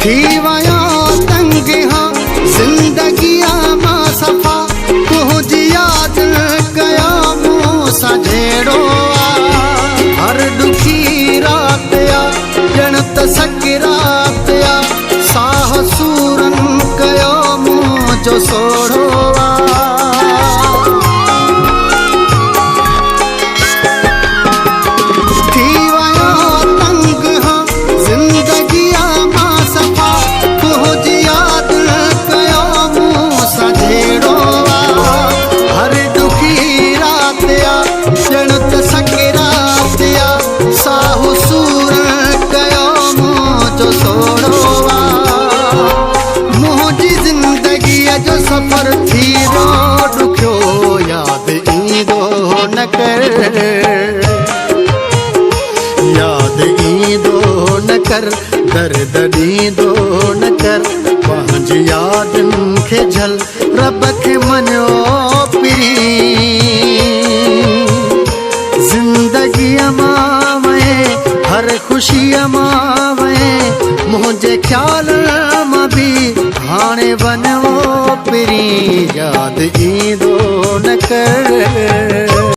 थी वयो तंग हाँ जिंदगिया मां सफ़ा तुझी याद कया मूंसां जहिड़ो हर दुखी रात आ ॼण त सकरात आ साह सूरन कयो मुंहिंजो सोढ़ो सफ़र थी ॾुखियो याद ईंदो न कर याद ईंदो न कर दर्द ॾींदो न कर पंहिंजी यादनि खे झल रब खे मञो पिरी ज़िंदगीअ मां वए हर ख़ुशीअ मां वए मुंहिंजे ख़्याल मां बि हाणे वञो पिरी याद ईंदो न कर।